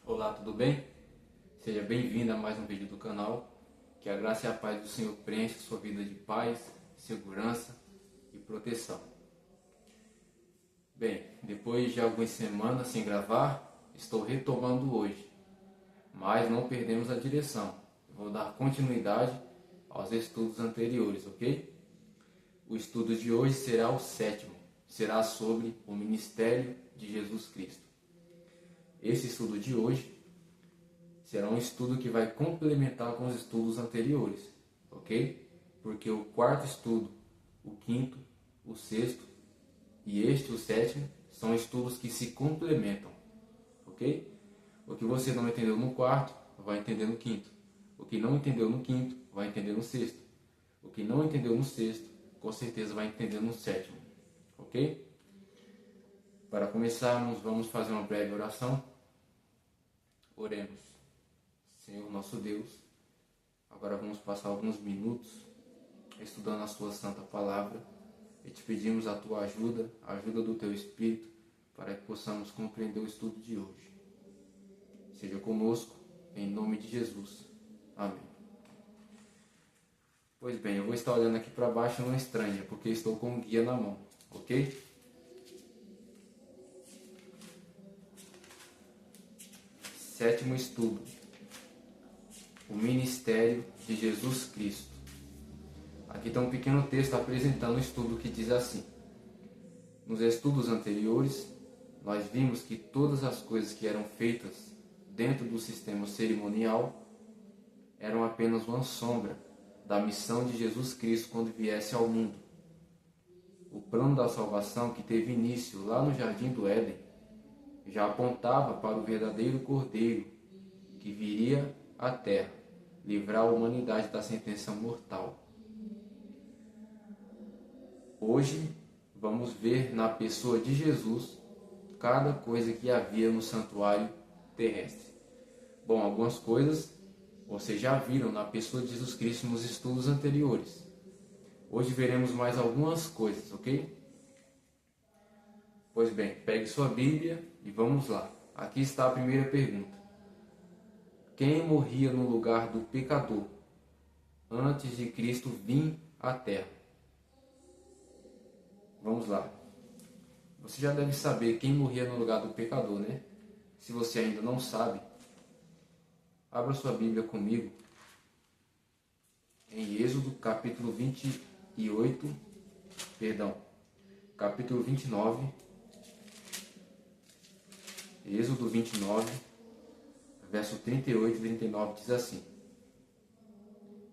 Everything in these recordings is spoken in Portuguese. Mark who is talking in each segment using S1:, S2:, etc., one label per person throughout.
S1: Olá, tudo bem? Seja bem-vindo a mais um vídeo do canal. Que a graça e a paz do Senhor preencha sua vida de paz, segurança e proteção. Bem, depois de algumas semanas sem gravar, estou retomando hoje, mas não perdemos a direção. Vou dar continuidade aos estudos anteriores, ok? O estudo de hoje será o sétimo, será sobre o ministério de Jesus Cristo. Esse estudo de hoje será um estudo que vai complementar com os estudos anteriores, ok? Porque o quarto estudo, o quinto, o sexto e o sétimo, são estudos que se complementam, ok? O que você não entendeu no quarto, vai entender no quinto. O que não entendeu no quinto, vai entender no sexto. O que não entendeu no sexto, com certeza vai entender no sétimo, ok? Para começarmos, vamos fazer uma breve oração. Oremos. Senhor nosso Deus, agora vamos passar alguns minutos estudando a Sua Santa Palavra e te pedimos a Tua ajuda, a ajuda do Teu Espírito, para que possamos compreender o estudo de hoje. Seja conosco, em nome de Jesus. Amém. Pois bem, eu vou estar olhando aqui para baixo não estranha, porque estou com um guia na mão, ok? Sétimo estudo. O ministério de Jesus Cristo. Aqui está um pequeno texto apresentando o estudo que diz assim: nos estudos anteriores, nós vimos que todas as coisas que eram feitas dentro do sistema cerimonial eram apenas uma sombra da missão de Jesus Cristo quando viesse ao mundo. O plano da salvação que teve início lá no Jardim do Éden já apontava para o verdadeiro Cordeiro que viria à Terra, livrar a humanidade da sentença mortal. Hoje, vamos ver na pessoa de Jesus cada coisa que havia no santuário terrestre. Bom, algumas coisas vocês já viram na pessoa de Jesus Cristo nos estudos anteriores. Hoje veremos mais algumas coisas, ok? Pois bem, pegue sua Bíblia e vamos lá. Aqui está a primeira pergunta. Quem morria no lugar do pecador antes de Cristo vir à Terra? Vamos lá. Você já deve saber quem morria no lugar do pecador, né? Se você ainda não sabe, abra sua Bíblia comigo em Êxodo capítulo 29. Êxodo 29, verso 38 e 39 diz assim: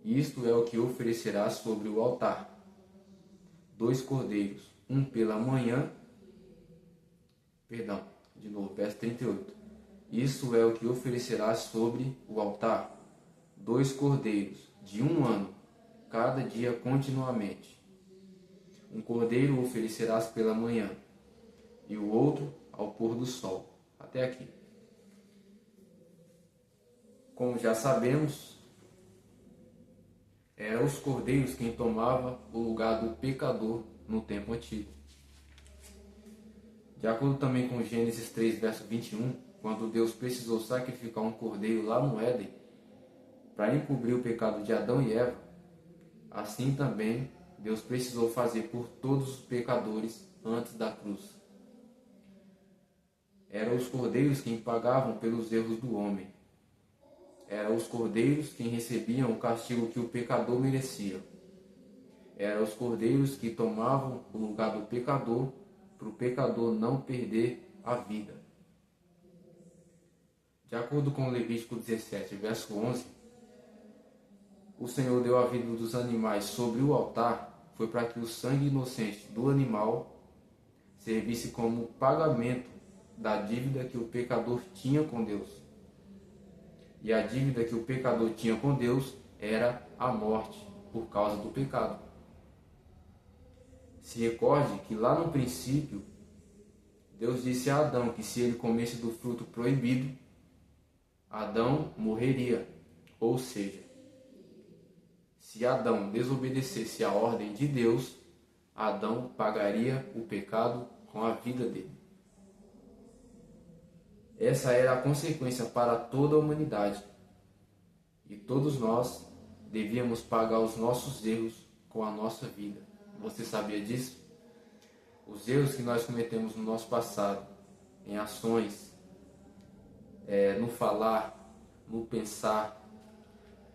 S1: isto é o que oferecerás sobre o altar: 2 cordeiros, um pela manhã. Verso 38. Isso é o que oferecerás sobre o altar: 2 cordeiros, de 1 ano, cada dia continuamente. Um cordeiro oferecerás pela manhã, e o outro ao pôr do sol. Até aqui. Como já sabemos, eram os cordeiros quem tomava o lugar do pecador no tempo antigo. De acordo também com Gênesis 3, verso 21, quando Deus precisou sacrificar um cordeiro lá no Éden para encobrir o pecado de Adão e Eva, assim também Deus precisou fazer por todos os pecadores antes da cruz. Eram os cordeiros quem pagavam pelos erros do homem. Eram os cordeiros quem recebiam o castigo que o pecador merecia. Eram os cordeiros que tomavam o lugar do pecador para o pecador não perder a vida. De acordo com Levítico 17, verso 11, o Senhor deu a vida dos animais sobre o altar, foi para que o sangue inocente do animal servisse como pagamento da dívida que o pecador tinha com Deus. E a dívida que o pecador tinha com Deus era a morte por causa do pecado. Se recorde que lá no princípio, Deus disse a Adão que se ele comesse do fruto proibido, Adão morreria. Ou seja, se Adão desobedecesse à ordem de Deus, Adão pagaria o pecado com a vida dele. Essa era a consequência para toda a humanidade. E todos nós devíamos pagar os nossos erros com a nossa vida. Você sabia disso? Os erros que nós cometemos no nosso passado, em ações, no falar, no pensar,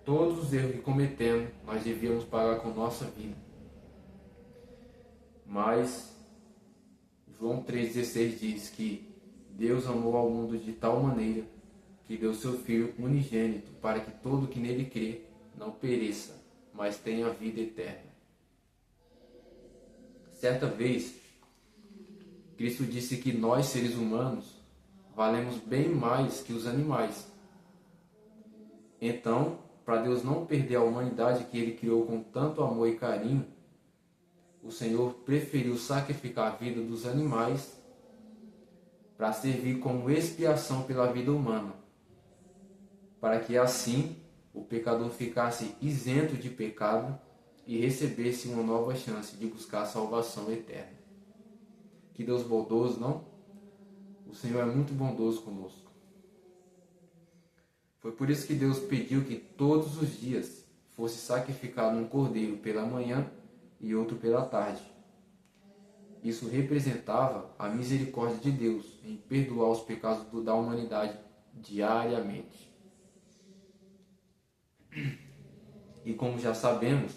S1: todos os erros que cometemos, nós devíamos pagar com nossa vida. Mas João 3,16 diz que Deus amou ao mundo de tal maneira que deu seu Filho unigênito para que todo que nele crê não pereça, mas tenha vida eterna. Certa vez, Cristo disse que nós, seres humanos, valemos bem mais que os animais. Então, para Deus não perder a humanidade que Ele criou com tanto amor e carinho, o Senhor preferiu sacrificar a vida dos animais para servir como expiação pela vida humana, para que assim o pecador ficasse isento de pecado e recebesse uma nova chance de buscar a salvação eterna. Que Deus bondoso, não? O Senhor é muito bondoso conosco. Foi por isso que Deus pediu que todos os dias fosse sacrificado um cordeiro pela manhã e outro pela tarde. Isso representava a misericórdia de Deus em perdoar os pecados da humanidade diariamente. E como já sabemos,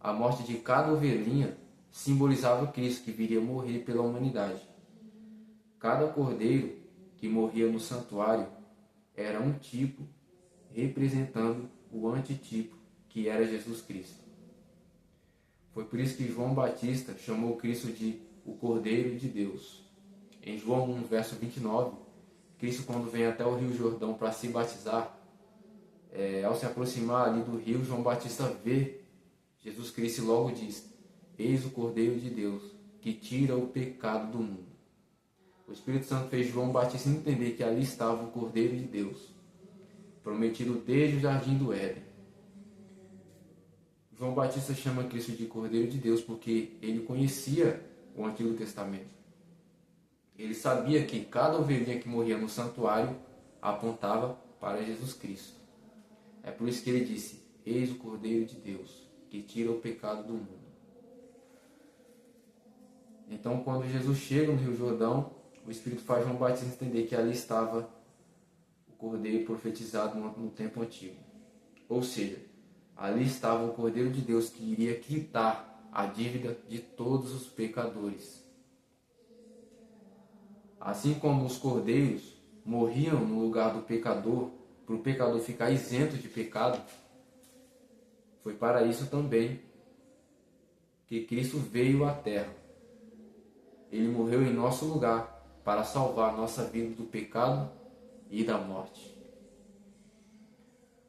S1: a morte de cada ovelhinha simbolizava Cristo que viria morrer pela humanidade. Cada cordeiro que morria no santuário era um tipo representando o antitipo que era Jesus Cristo. Foi por isso que João Batista chamou Cristo de o Cordeiro de Deus. Em João 1, verso 29, Cristo, quando vem até o Rio Jordão para se batizar, ao se aproximar ali do rio, João Batista vê Jesus Cristo e logo diz: eis o Cordeiro de Deus, que tira o pecado do mundo. O Espírito Santo fez João Batista entender que ali estava o Cordeiro de Deus, prometido desde o jardim do Éden. João Batista chama Cristo de Cordeiro de Deus porque ele conhecia o Antigo Testamento. Ele sabia que cada ovelhinha que morria no santuário apontava para Jesus Cristo. É por isso que ele disse: eis o Cordeiro de Deus, que tira o pecado do mundo. Então, quando Jesus chega no Rio Jordão, o Espírito faz João Batista entender que ali estava o Cordeiro profetizado no tempo antigo. Ou seja, ali estava o Cordeiro de Deus que iria quitar a dívida de todos os pecadores. Assim como os cordeiros morriam no lugar do pecador, para o pecador ficar isento de pecado, foi para isso também que Cristo veio à terra. Ele morreu em nosso lugar para salvar nossa vida do pecado e da morte.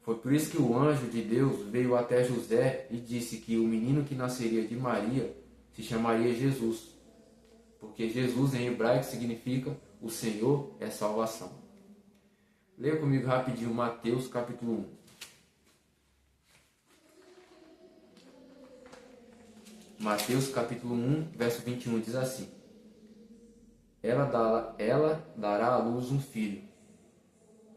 S1: Foi por isso que o anjo de Deus veio até José e disse que o menino que nasceria de Maria se chamaria Jesus, porque Jesus em hebraico significa o Senhor é salvação. Leia comigo rapidinho Mateus capítulo 1. Mateus capítulo 1, verso 21 diz assim: Ela dará à luz um filho,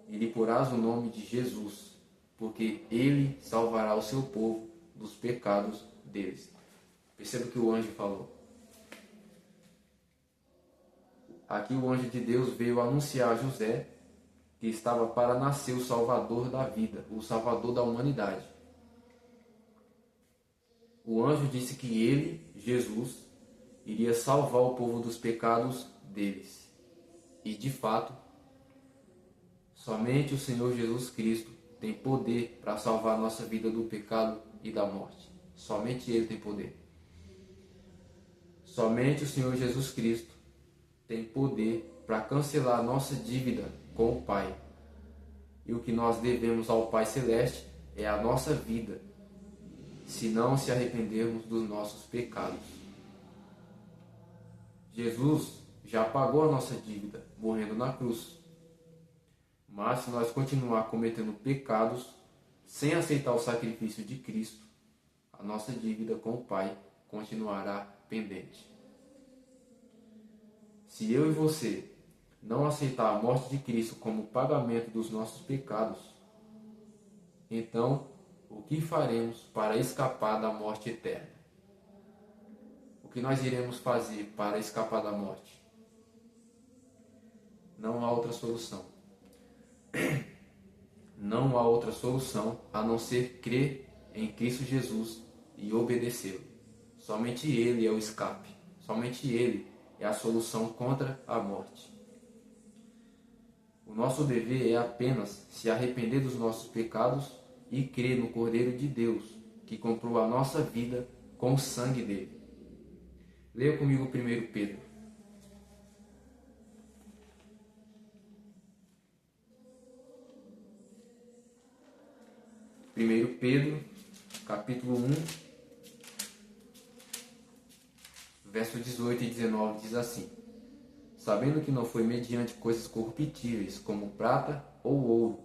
S1: e lhe porás o nome de Jesus, porque ele salvará o seu povo dos pecados deles. Perceba o que o anjo falou. Aqui o anjo de Deus veio anunciar a José que estava para nascer o Salvador da vida, o Salvador da humanidade. O anjo disse que ele, Jesus, iria salvar o povo dos pecados deles. E, de fato, somente o Senhor Jesus Cristo tem poder para salvar a nossa vida do pecado e da morte. Somente Ele tem poder. Somente o Senhor Jesus Cristo tem poder para cancelar a nossa dívida com o Pai. E o que nós devemos ao Pai Celeste é a nossa vida, se não se arrependermos dos nossos pecados. Jesus já pagou a nossa dívida, morrendo na cruz. Mas se nós continuar cometendo pecados, sem aceitar o sacrifício de Cristo, a nossa dívida com o Pai continuará pendente. Se eu e você não aceitar a morte de Cristo como pagamento dos nossos pecados, então o que faremos para escapar da morte eterna? O que nós iremos fazer para escapar da morte? Não há outra solução. Não há outra solução a não ser crer em Cristo Jesus e obedecê-lo. Somente Ele é o escape. Somente Ele é a solução contra a morte. O nosso dever é apenas se arrepender dos nossos pecados e crer no Cordeiro de Deus, que comprou a nossa vida com o sangue dele. Leia comigo 1 Pedro. 1 Pedro, capítulo 1, verso 18 e 19 diz assim: sabendo que não foi mediante coisas corruptíveis, como prata ou ouro,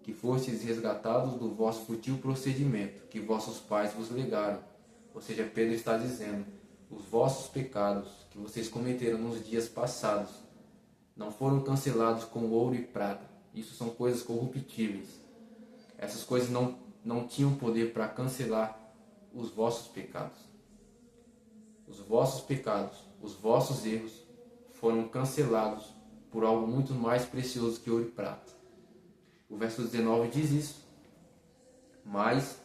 S1: que fostes resgatados do vosso fútil procedimento, que vossos pais vos legaram. Ou seja, Pedro está dizendo, os vossos pecados que vocês cometeram nos dias passados não foram cancelados com ouro e prata. Isso são coisas corruptíveis. Essas coisas não tinham poder para cancelar os vossos pecados. Os vossos pecados, os vossos erros foram cancelados por algo muito mais precioso que ouro e prata. O verso 19 diz isso. Mas,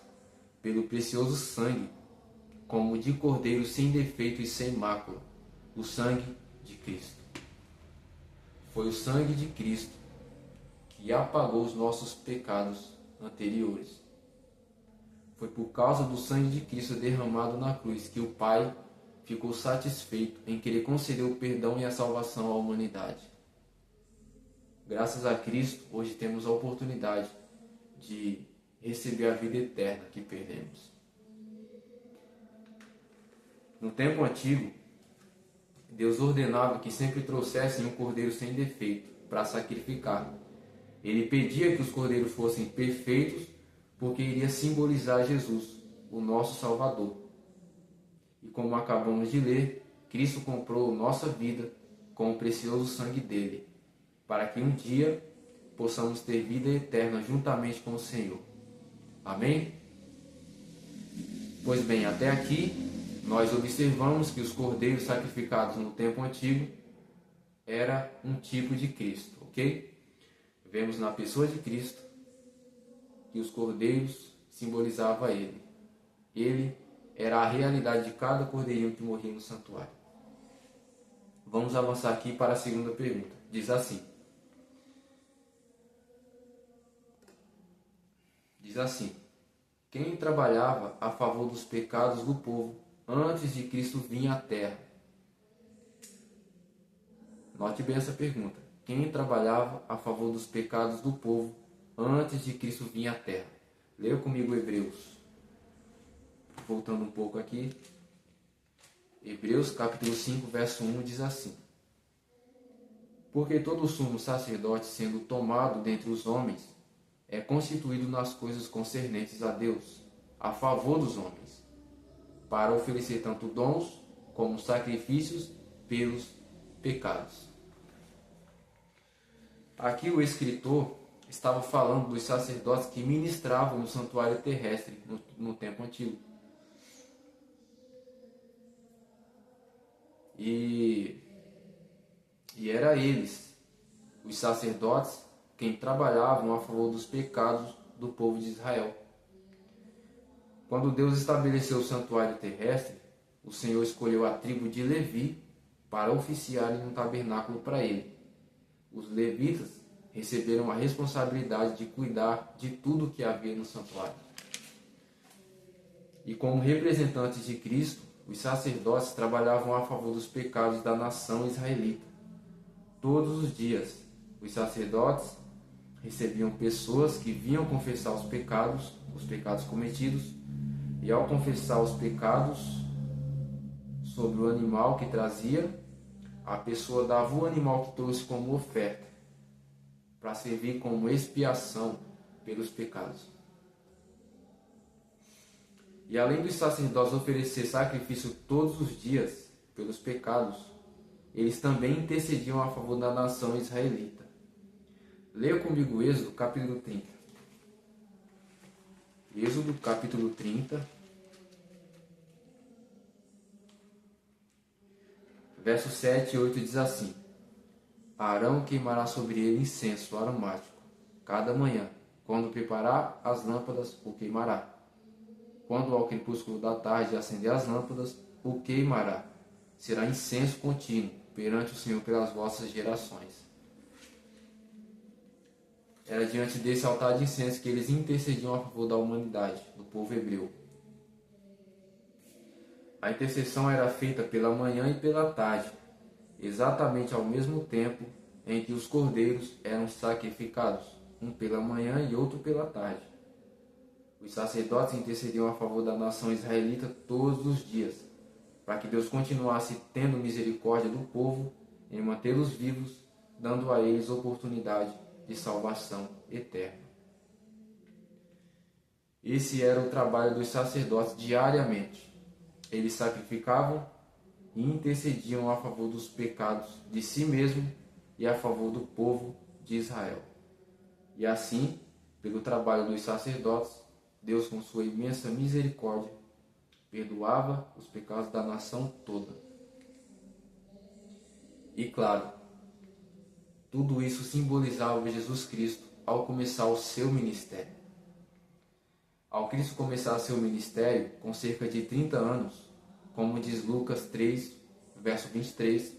S1: pelo precioso sangue, como de cordeiro sem defeito e sem mácula, o sangue de Cristo. Foi o sangue de Cristo que apagou os nossos pecados anteriores. Foi por causa do sangue de Cristo derramado na cruz que o Pai ficou satisfeito em querer conceder o perdão e a salvação à humanidade. Graças a Cristo, hoje temos a oportunidade de receber a vida eterna que perdemos. No tempo antigo, Deus ordenava que sempre trouxessem um cordeiro sem defeito para sacrificar. Ele pedia que os cordeiros fossem perfeitos, porque iria simbolizar Jesus, o nosso Salvador. E como acabamos de ler, Cristo comprou nossa vida com o precioso sangue dele, para que um dia possamos ter vida eterna juntamente com o Senhor. Amém? Pois bem, até aqui nós observamos que os cordeiros sacrificados no tempo antigo era um tipo de Cristo, ok? Vemos na pessoa de Cristo que os cordeiros simbolizavam Ele. Ele era a realidade de cada cordeirinho que morria no santuário. Vamos avançar aqui para a segunda pergunta. Diz assim: quem trabalhava a favor dos pecados do povo antes de Cristo vir à terra? Note bem essa pergunta. Quem trabalhava a favor dos pecados do povo antes de Cristo vir à terra? Leia comigo Hebreus. Voltando um pouco aqui. Hebreus capítulo 5, verso 1 diz assim: porque todo sumo sacerdote, sendo tomado dentre os homens, é constituído nas coisas concernentes a Deus, a favor dos homens, para oferecer tanto dons como sacrifícios pelos pecados. Aqui o escritor estava falando dos sacerdotes que ministravam no santuário terrestre no tempo antigo. E era eles, os sacerdotes, quem trabalhavam a favor dos pecados do povo de Israel. Quando Deus estabeleceu o santuário terrestre, o Senhor escolheu a tribo de Levi para oficiarem um tabernáculo para ele. Os levitas receberam a responsabilidade de cuidar de tudo que havia no santuário. E como representantes de Cristo, os sacerdotes trabalhavam a favor dos pecados da nação israelita. Todos os dias, os sacerdotes recebiam pessoas que vinham confessar os pecados cometidos, e ao confessar os pecados sobre o animal que trazia, a pessoa dava o animal que trouxe como oferta, para servir como expiação pelos pecados. E além dos sacerdotes oferecer sacrifício todos os dias pelos pecados, eles também intercediam a favor da nação israelita. Leia comigo Êxodo capítulo 30. Êxodo capítulo 30, versos 7 e 8 diz assim: Arão queimará sobre ele incenso aromático cada manhã. Quando preparar as lâmpadas, o queimará. Quando ao crepúsculo da tarde acender as lâmpadas, o queimará. Será incenso contínuo perante o Senhor pelas vossas gerações. Era diante desse altar de incenso que eles intercediam a favor da humanidade, do povo hebreu. A intercessão era feita pela manhã e pela tarde, exatamente ao mesmo tempo em que os cordeiros eram sacrificados, um pela manhã e outro pela tarde. Os sacerdotes intercediam a favor da nação israelita todos os dias, para que Deus continuasse tendo misericórdia do povo em mantê-los vivos, dando a eles oportunidade de salvação eterna. Esse era o trabalho dos sacerdotes diariamente. Eles sacrificavam e intercediam a favor dos pecados de si mesmo e a favor do povo de Israel. E assim, pelo trabalho dos sacerdotes, Deus, com sua imensa misericórdia, perdoava os pecados da nação toda. E claro, tudo isso simbolizava Jesus Cristo ao começar o seu ministério. Ao Cristo começar seu ministério, com cerca de 30 anos, como diz Lucas 3, verso 23,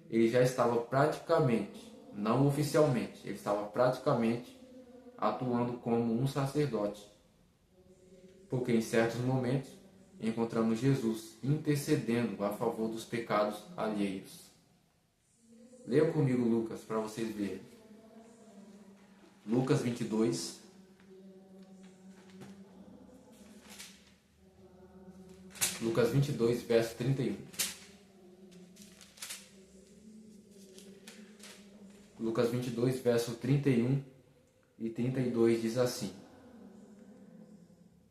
S1: ele já estava praticamente, não oficialmente, ele estava praticamente atuando como um sacerdote. Porque em certos momentos encontramos Jesus intercedendo a favor dos pecados alheios. Leia comigo Lucas para vocês verem. Lucas 22. Lucas 22, verso 31. Lucas 22, verso 31 e 32 diz assim: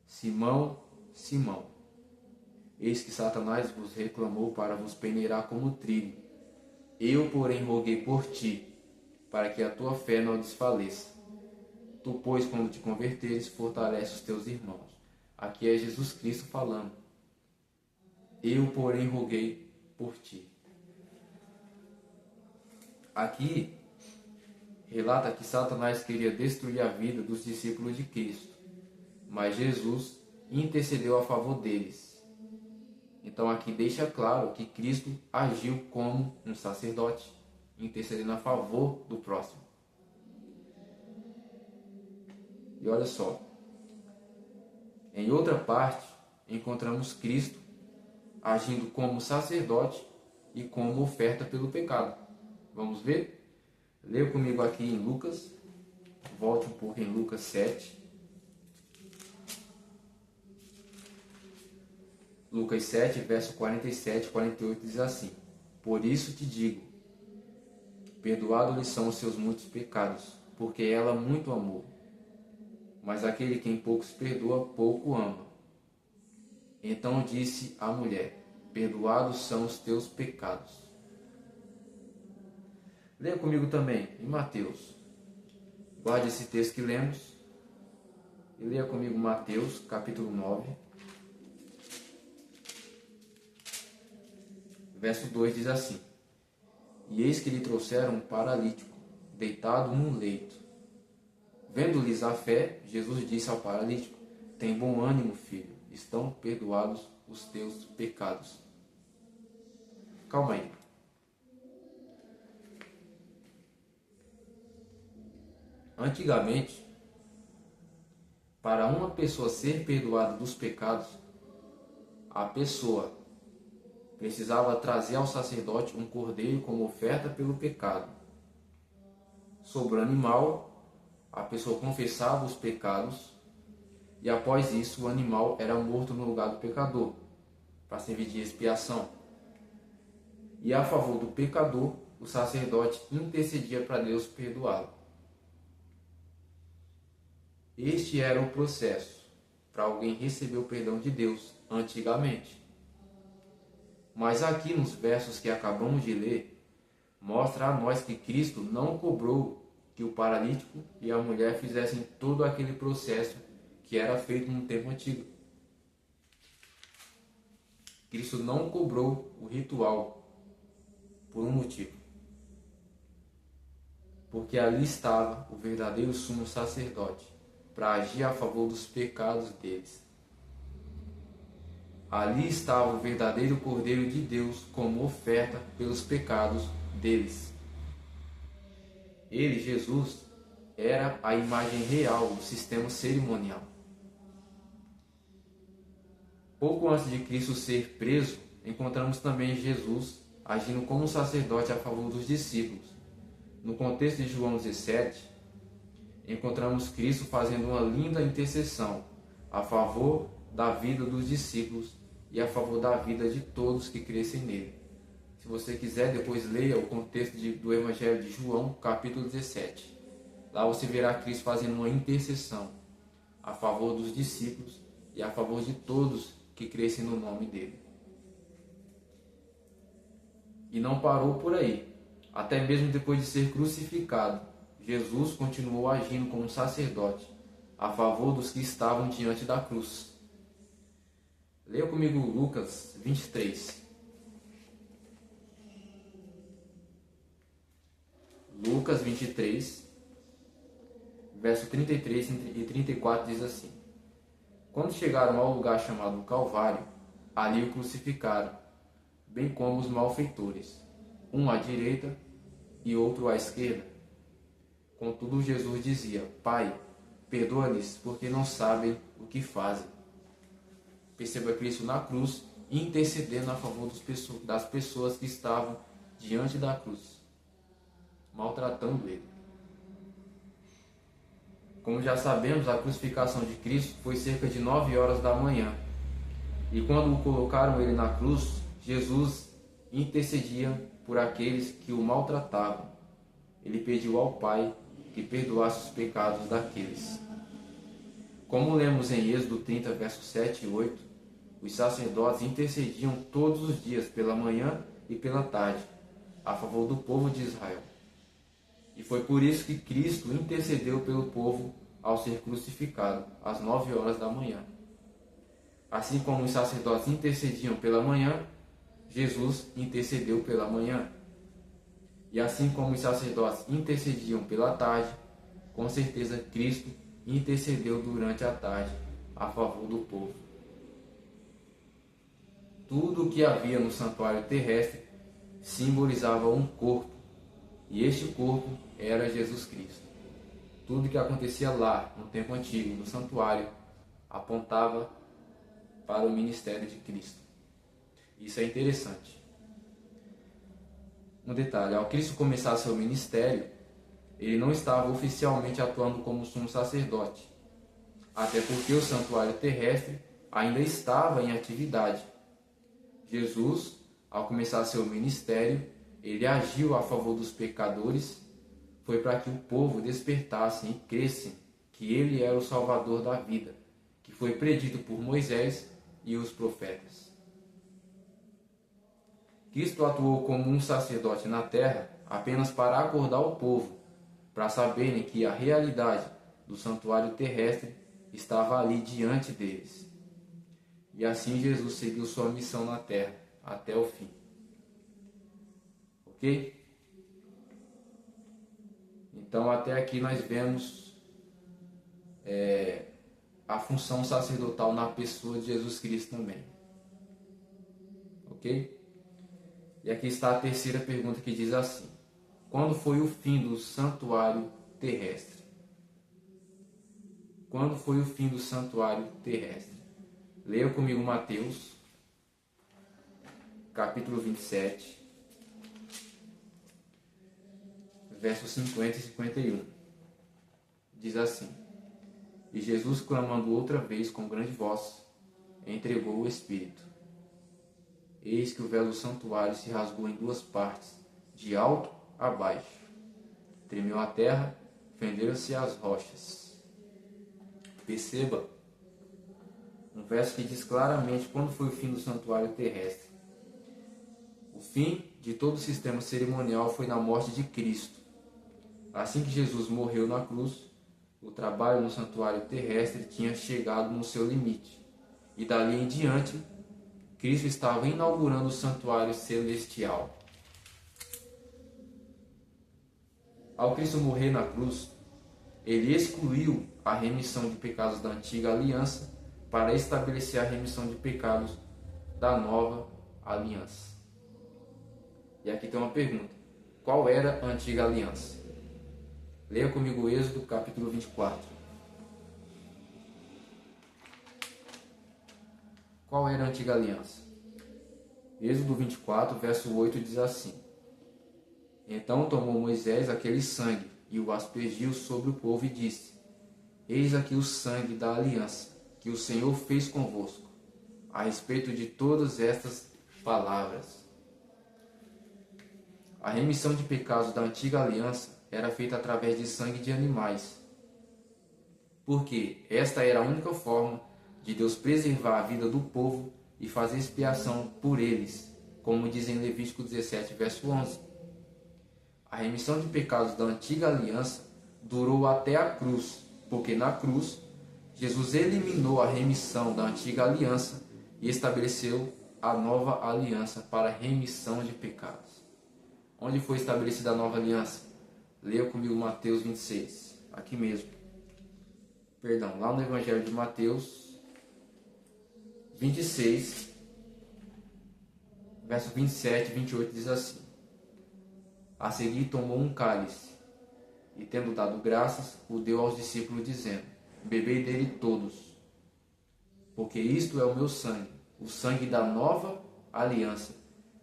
S1: Simão, Simão, eis que Satanás vos reclamou para vos peneirar como trigo. Eu, porém, roguei por ti, para que a tua fé não desfaleça. Tu, pois, quando te converteres, fortalece os teus irmãos. Aqui é Jesus Cristo falando. Eu, porém, roguei por ti. Aqui relata que Satanás queria destruir a vida dos discípulos de Cristo, mas Jesus intercedeu a favor deles. Então aqui deixa claro que Cristo agiu como um sacerdote, intercedendo a favor do próximo. E olha só, em outra parte encontramos Cristo agindo como sacerdote e como oferta pelo pecado. Vamos ver? Leia comigo aqui em Lucas, volte um pouco em Lucas 7. Lucas 7, verso 47 e 48 diz assim: Por isso te digo, perdoados lhes são os seus muitos pecados, porque ela muito amou. Mas aquele quem pouco se perdoa, pouco ama. Então disse a mulher: Perdoados são os teus pecados. Leia comigo também em Mateus. Guarde esse texto que lemos e leia comigo Mateus, capítulo 9. Verso 2 diz assim: E eis que lhe trouxeram um paralítico, deitado num leito. Vendo-lhes a fé, Jesus disse ao paralítico: Tem bom ânimo, filho, estão perdoados os teus pecados. Calma aí. Antigamente, para uma pessoa ser perdoada dos pecados, a pessoa precisava trazer ao sacerdote um cordeiro como oferta pelo pecado. Sobre o animal, a pessoa confessava os pecados e após isso o animal era morto no lugar do pecador, para servir de expiação. E a favor do pecador, o sacerdote intercedia para Deus perdoá-lo. Este era o processo para alguém receber o perdão de Deus antigamente. Mas aqui nos versos que acabamos de ler, mostra a nós que Cristo não cobrou que o paralítico e a mulher fizessem todo aquele processo que era feito no tempo antigo. Cristo não cobrou o ritual por um motivo. Porque ali estava o verdadeiro sumo sacerdote para agir a favor dos pecados deles. Ali estava o verdadeiro Cordeiro de Deus como oferta pelos pecados deles. Ele, Jesus, era a imagem real do sistema cerimonial. Pouco antes de Cristo ser preso, encontramos também Jesus agindo como um sacerdote a favor dos discípulos. No contexto de João 17, encontramos Cristo fazendo uma linda intercessão a favor da vida dos discípulos e a favor da vida de todos que crescem nele. Se você quiser, depois leia o contexto do Evangelho de João, capítulo 17. Lá você verá Cristo fazendo uma intercessão a favor dos discípulos e a favor de todos que crescem no nome dele. E não parou por aí. Até mesmo depois de ser crucificado, Jesus continuou agindo como sacerdote a favor dos que estavam diante da cruz. Leia comigo Lucas 23. Lucas 23, verso 33 e 34 diz assim: Quando chegaram ao lugar chamado Calvário, ali o crucificaram, bem como os malfeitores, um à direita e outro à esquerda. Contudo, Jesus dizia: Pai, perdoa-lhes, porque não sabem o que fazem. Perceba Cristo na cruz, intercedendo a favor das pessoas que estavam diante da cruz, maltratando ele. Como já sabemos, a crucificação de Cristo foi cerca de 9 horas da manhã. E quando colocaram ele na cruz, Jesus intercedia por aqueles que o maltratavam. Ele pediu ao Pai que perdoasse os pecados daqueles. Como lemos em Êxodo 30, versos 7 e 8, os sacerdotes intercediam todos os dias, pela manhã e pela tarde, a favor do povo de Israel. E foi por isso que Cristo intercedeu pelo povo ao ser crucificado, às 9 horas da manhã. Assim como os sacerdotes intercediam pela manhã, Jesus intercedeu pela manhã. E assim como os sacerdotes intercediam pela tarde, com certeza Cristo intercedeu durante a tarde a favor do povo. Tudo o que havia no santuário terrestre simbolizava um corpo, e este corpo era Jesus Cristo. Tudo que acontecia lá, no tempo antigo, no santuário, apontava para o ministério de Cristo. Isso é interessante. Um detalhe: ao Cristo começar seu ministério, ele não estava oficialmente atuando como sumo sacerdote, até porque o santuário terrestre ainda estava em atividade. Jesus, ao começar seu ministério, ele agiu a favor dos pecadores, foi para que o povo despertasse e crescesse que ele era o Salvador da vida, que foi predito por Moisés e os profetas. Cristo atuou como um sacerdote na terra apenas para acordar o povo, para saberem que a realidade do santuário terrestre estava ali diante deles. E assim Jesus seguiu sua missão na terra até o fim. Ok? Então até aqui nós vemos a função sacerdotal na pessoa de Jesus Cristo também. Ok? E aqui está a terceira pergunta, que diz assim: quando foi o fim do santuário terrestre? Quando foi o fim do santuário terrestre? Leia comigo Mateus, capítulo 27, versos 50 e 51. Diz assim: E Jesus, clamando outra vez com grande voz, entregou o Espírito. Eis que o véu do santuário se rasgou em duas partes, de alto a baixo. Tremeu a terra, fenderam-se as rochas. Perceba um verso que diz claramente quando foi o fim do santuário terrestre. fim de todo o sistema cerimonial foi na morte de Cristo. Assim que Jesus morreu na cruz, o trabalho no santuário terrestre tinha chegado no seu limite. E dali em diante, Cristo estava inaugurando o santuário celestial. Ao Cristo morrer na cruz, ele excluiu a remissão de pecados da antiga aliança para estabelecer a remissão de pecados da nova aliança. E aqui tem uma pergunta: qual era a antiga aliança? Leia comigo Êxodo capítulo 24. Qual era a antiga aliança? Êxodo 24, verso 8 diz assim: Então tomou Moisés aquele sangue e o aspergiu sobre o povo e disse: Eis aqui o sangue da aliança que o Senhor fez convosco, a respeito de todas estas palavras. A remissão de pecados da antiga aliança era feita através de sangue de animais, porque esta era a única forma de Deus preservar a vida do povo e fazer expiação por eles, como diz em Levítico 17, verso 11. A remissão de pecados da antiga aliança durou até a cruz, porque na cruz Jesus eliminou a remissão da antiga aliança e estabeleceu a nova aliança para a remissão de pecados. Onde foi estabelecida a nova aliança? Leia comigo Mateus 26, aqui mesmo. Perdão, lá no Evangelho de Mateus 26, verso 27 e 28 diz assim: A seguir tomou um cálice, e tendo dado graças, o deu aos discípulos, dizendo: Bebei dele todos, porque isto é o meu sangue, o sangue da nova aliança,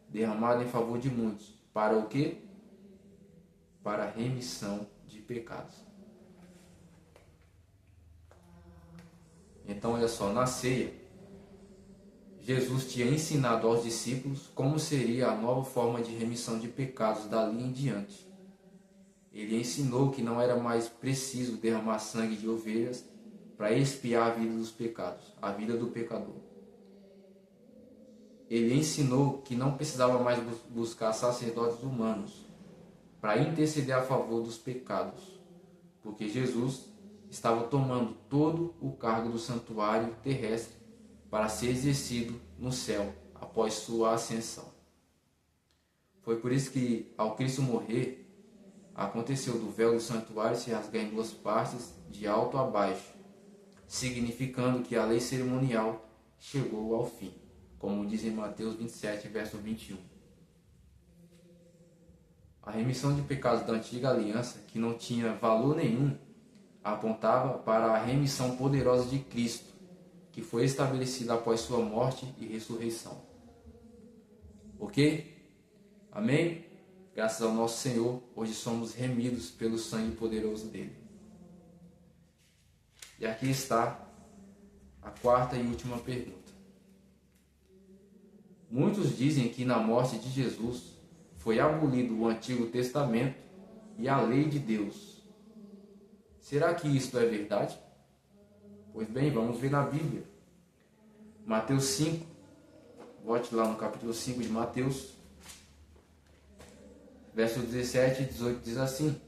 S1: derramado em favor de muitos. Para o quê? Para a remissão de pecados. Então, olha só, na ceia, Jesus tinha ensinado aos discípulos como seria a nova forma de remissão de pecados dali em diante. Ele ensinou que não era mais preciso derramar sangue de ovelhas para expiar a vida dos pecados, a vida do pecador. Ele ensinou que não precisava mais buscar sacerdotes humanos para interceder a favor dos pecados, porque Jesus estava tomando todo o cargo do santuário terrestre para ser exercido no céu após sua ascensão. Foi por isso que, ao Cristo morrer, aconteceu do véu do santuário se rasgar em duas partes, de alto a baixo, significando que a lei cerimonial chegou ao fim, como diz em Mateus 27, verso 21. A remissão de pecados da antiga aliança, que não tinha valor nenhum, apontava para a remissão poderosa de Cristo, que foi estabelecida após sua morte e ressurreição. Ok? Amém? Graças ao nosso Senhor, hoje somos remidos pelo sangue poderoso dele. E aqui está a quarta e última pergunta. Muitos dizem que na morte de Jesus foi abolido o Antigo Testamento e a lei de Deus. Será que isto é verdade? Pois bem, vamos ver na Bíblia. Mateus 5, volte lá no capítulo 5 de Mateus, verso 17 e 18 diz assim: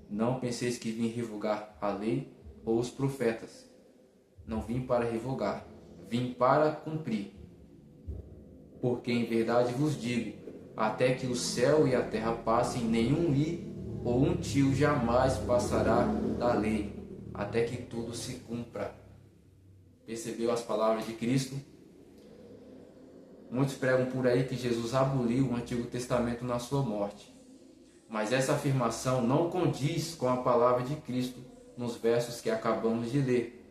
S1: Não penseis que vim revogar a lei ou os profetas. Não vim para revogar, vim para cumprir. Porque em verdade vos digo, até que o céu e a terra passem, nenhum i ou um tio jamais passará da lei, até que tudo se cumpra. Percebeu as palavras de Cristo? Muitos pregam por aí que Jesus aboliu o Antigo Testamento na sua morte. Mas essa afirmação não condiz com a palavra de Cristo nos versos que acabamos de ler.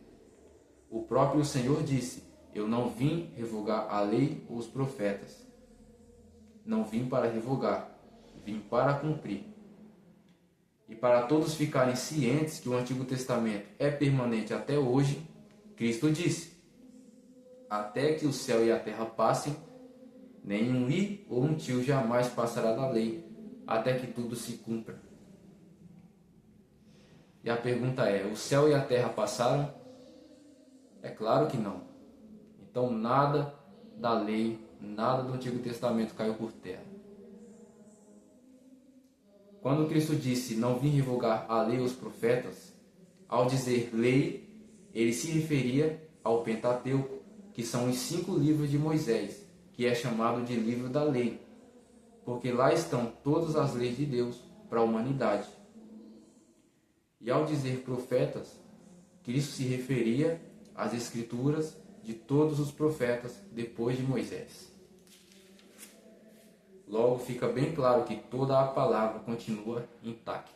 S1: O próprio Senhor disse: Eu não vim revogar a lei ou os profetas. Não vim para revogar, vim para cumprir. E para todos ficarem cientes que o Antigo Testamento é permanente até hoje, Cristo disse: Até que o céu e a terra passem, nenhum i ou um tio jamais passará da lei, até que tudo se cumpra. E a pergunta é: o céu e a terra passaram? É claro que não. Então nada da lei nada do Antigo Testamento caiu por terra. Quando Cristo disse, não vim revogar a lei e os profetas, ao dizer lei, ele se referia ao Pentateuco, que são os 5 livros de Moisés, que é chamado de livro da lei, porque lá estão todas as leis de Deus para a humanidade. E ao dizer profetas, Cristo se referia às escrituras de todos os profetas depois de Moisés. Logo fica bem claro que toda a palavra continua intacta.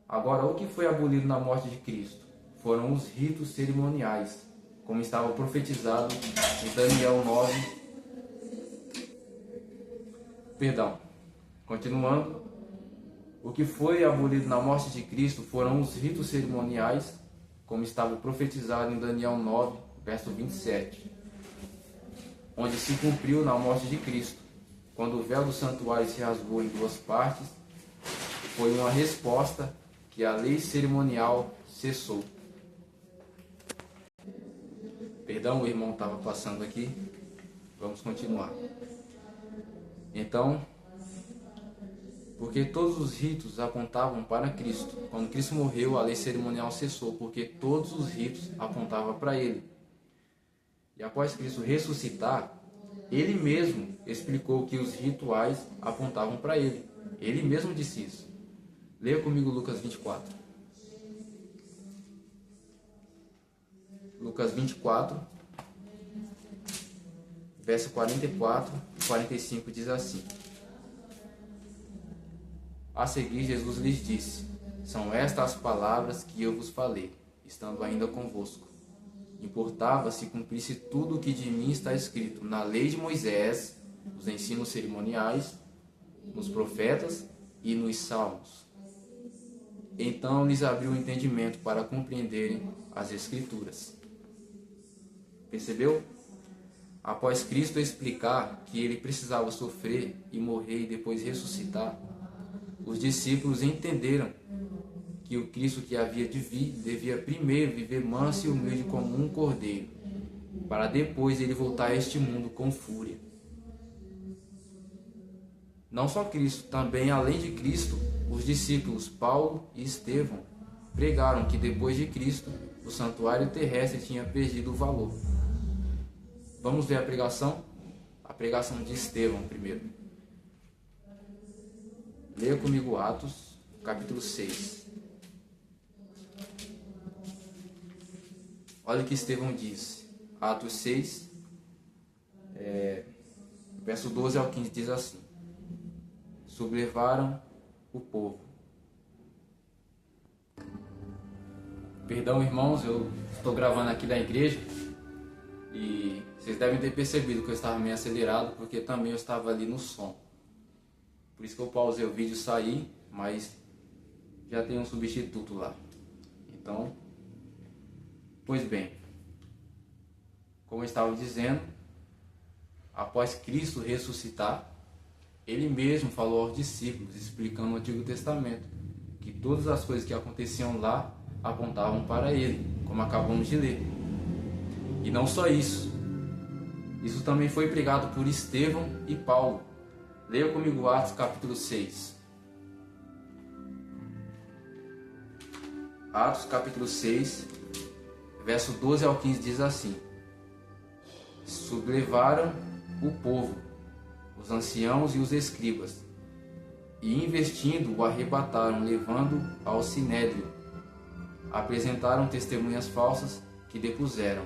S1: Agora, o que foi abolido na morte de Cristo? Foram os ritos cerimoniais, como estava profetizado em Daniel 9. Continuando. O que foi abolido na morte de Cristo foram os ritos cerimoniais, como estava profetizado em Daniel 9, verso 27, onde se cumpriu na morte de Cristo, quando o véu do santuário se rasgou em 2 partes, foi uma resposta que a lei cerimonial cessou. Perdão, o irmão estava passando aqui. Vamos continuar. Então, porque todos os ritos apontavam para Cristo. Quando Cristo morreu, a lei cerimonial cessou, porque todos os ritos apontavam para Ele. E após Cristo ressuscitar, Ele mesmo explicou que os rituais apontavam para Ele. Ele mesmo disse isso. Leia comigo Lucas 24. Lucas 24, verso 44 e 45 diz assim. A seguir, Jesus lhes disse, são estas as palavras que eu vos falei, estando ainda convosco. Importava se cumprisse tudo o que de mim está escrito na lei de Moisés, nos ensinos cerimoniais, nos profetas e nos salmos. Então lhes abriu o entendimento para compreenderem as Escrituras. Percebeu? Após Cristo explicar que ele precisava sofrer e morrer e depois ressuscitar, os discípulos entenderam que o Cristo que havia de vir devia primeiro viver manso e humilde como um cordeiro, para depois ele voltar a este mundo com fúria. Não só Cristo, também além de Cristo, os discípulos Paulo e Estevão pregaram que depois de Cristo, o santuário terrestre tinha perdido o valor. Vamos ver a pregação? A pregação de Estevão primeiro. Leia comigo Atos, capítulo 6. Olha o que Estevão diz. Atos 6, verso 12 ao 15, diz assim. Sublevaram o povo. Perdão, irmãos, eu estou gravando aqui da igreja e vocês devem ter percebido que eu estava meio acelerado porque também eu estava ali no som. Por isso que eu pausei o vídeo e saí, mas já tem um substituto lá. Então, pois bem, como eu estava dizendo, após Cristo ressuscitar, ele mesmo falou aos discípulos, explicando o Antigo Testamento, que todas as coisas que aconteciam lá apontavam para ele, como acabamos de ler. E não só isso, isso também foi pregado por Estevão e Paulo. Leia comigo Atos capítulo 6. Atos capítulo 6, verso 12 ao 15 diz assim. Sublevaram o povo, os anciãos e os escribas, e investindo o arrebataram, levando ao sinédrio. Apresentaram testemunhas falsas que depuseram.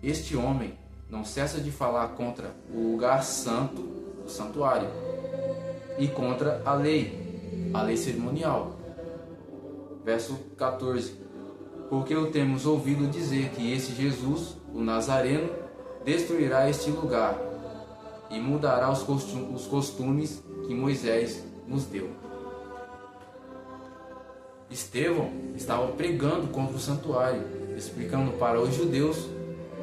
S1: Este homem não cessa de falar contra o lugar santo do santuário e contra a lei cerimonial. Verso 14. Porque o temos ouvido dizer que esse Jesus, o Nazareno, destruirá este lugar e mudará os costumes que Moisés nos deu. Estevão estava pregando contra o santuário, explicando para os judeus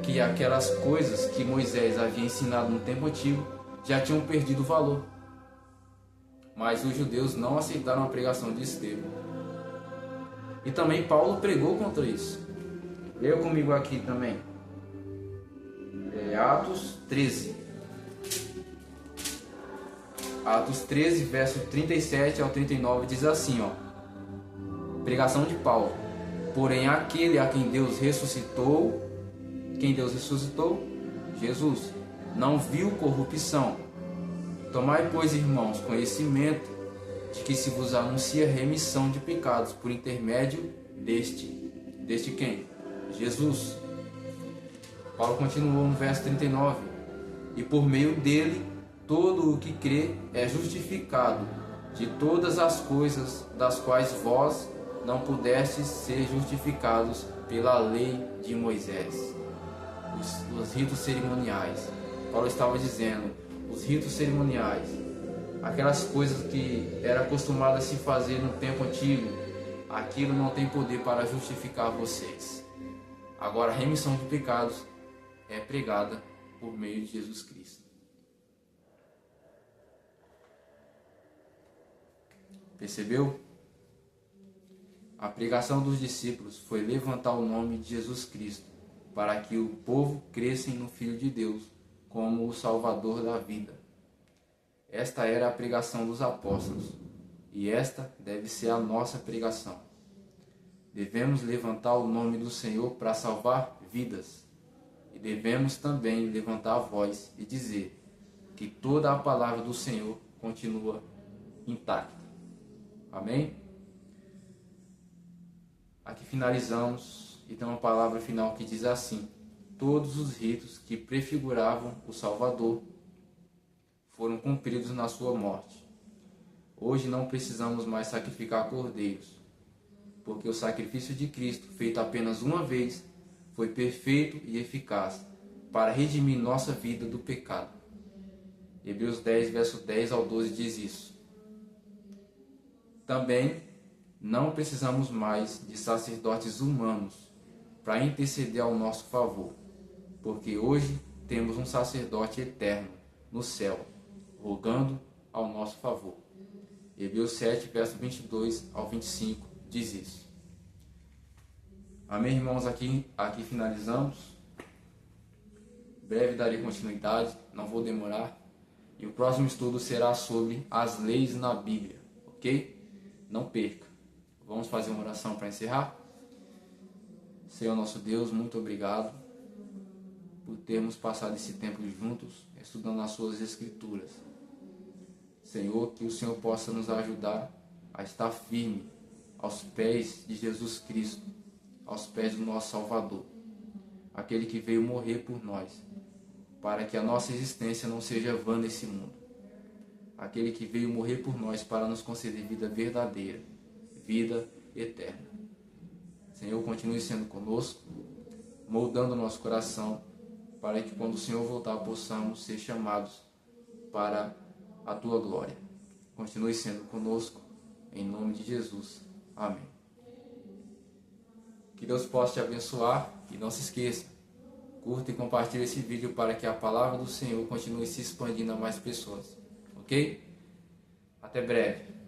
S1: que aquelas coisas que Moisés havia ensinado no tempo antigo já tinham perdido o valor. Mas os judeus não aceitaram a pregação de Estevão. E também Paulo pregou contra isso. Leia comigo aqui também. Atos 13. Atos 13, verso 37 ao 39 diz assim, ó. Pregação de Paulo. Porém, aquele a quem Deus ressuscitou, Jesus, não viu corrupção. Tomai, pois, irmãos, conhecimento de que se vos anuncia remissão de pecados por intermédio deste quem? Jesus. Paulo continuou no verso 39. E por meio dele, todo o que crê é justificado de todas as coisas das quais vós não pudestes ser justificados pela lei de Moisés. Os ritos cerimoniais. Paulo estava dizendo, os ritos cerimoniais, aquelas coisas que era acostumado a se fazer no tempo antigo, aquilo não tem poder para justificar vocês. Agora a remissão de pecados é pregada por meio de Jesus Cristo. Percebeu? A pregação dos discípulos foi levantar o nome de Jesus Cristo, para que o povo cresça no Filho de Deus como o Salvador da vida. Esta era a pregação dos apóstolos, e esta deve ser a nossa pregação. Devemos levantar o nome do Senhor para salvar vidas, e devemos também levantar a voz e dizer que toda a palavra do Senhor continua intacta. Amém? Aqui finalizamos e tem uma palavra final que diz assim: todos os ritos que prefiguravam o Salvador foram cumpridos na sua morte. Hoje não precisamos mais sacrificar cordeiros, porque o sacrifício de Cristo, feito apenas uma vez, foi perfeito e eficaz para redimir nossa vida do pecado. Hebreus 10, verso 10 ao 12 diz isso. Também não precisamos mais de sacerdotes humanos para interceder ao nosso favor, porque hoje temos um sacerdote eterno no céu, rogando ao nosso favor. Hebreus 7, verso 22 ao 25 diz isso. Amém, irmãos? Aqui finalizamos. Breve darei continuidade, não vou demorar. E o próximo estudo será sobre as leis na Bíblia, ok? Não perca. Vamos fazer uma oração para encerrar? Senhor nosso Deus, muito obrigado por termos passado esse tempo juntos, estudando as suas escrituras. Senhor, que o Senhor possa nos ajudar a estar firme aos pés de Jesus Cristo, aos pés do nosso Salvador, aquele que veio morrer por nós, para que a nossa existência não seja vã nesse mundo. Aquele que veio morrer por nós para nos conceder vida verdadeira, vida eterna. Senhor, continue sendo conosco, moldando o nosso coração, para que quando o Senhor voltar possamos ser chamados para a Tua glória. Continue sendo conosco, em nome de Jesus. Amém. Que Deus possa te abençoar e não se esqueça, curta e compartilhe esse vídeo para que a palavra do Senhor continue se expandindo a mais pessoas. Ok? Até breve.